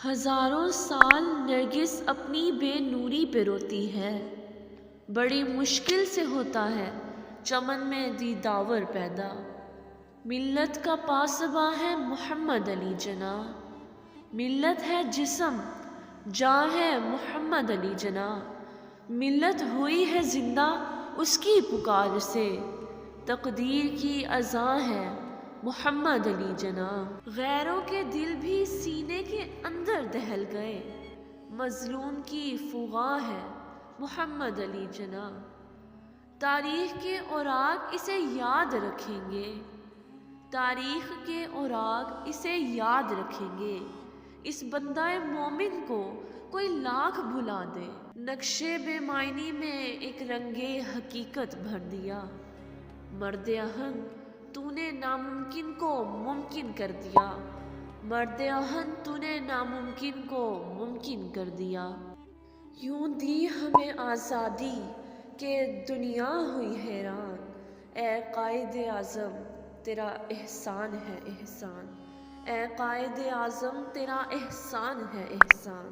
ہزاروں سال نرگس اپنی بے نوری پہ روتی ہے، بڑی مشکل سے ہوتا ہے چمن میں دیداور پیدا۔ ملت کا پاسباں ہے محمد علی جناح، ملت ہے جسم جاں ہے محمد علی جناح، ملت ہوئی ہے زندہ اس کی پکار سے، تقدیر کی اذاں ہے محمد علی جناح۔ غیروں کے دل بھی سینے کے اندر دہل گئے، مظلوم کی فغاں ہے محمد علی جناح۔ تاریخ کے اوراق اسے یاد رکھیں گے، تاریخ کے اوراق اسے یاد رکھیں گے، اس بندہ مومن کو کوئی لاکھ بھلا دے، نقشے بے معنی میں ایک رنگ حقیقت بھر دیا۔ مرد آہن تو نے ناممکن کو ممکن کر دیا، مرد آہن تو نے ناممکن کو ممکن کر دیا۔ یوں دی ہمیں آزادی کہ دنیا ہوئی حیران، اے قائد اعظم تیرا احسان ہے احسان، اے قائد اعظم تیرا احسان ہے احسان۔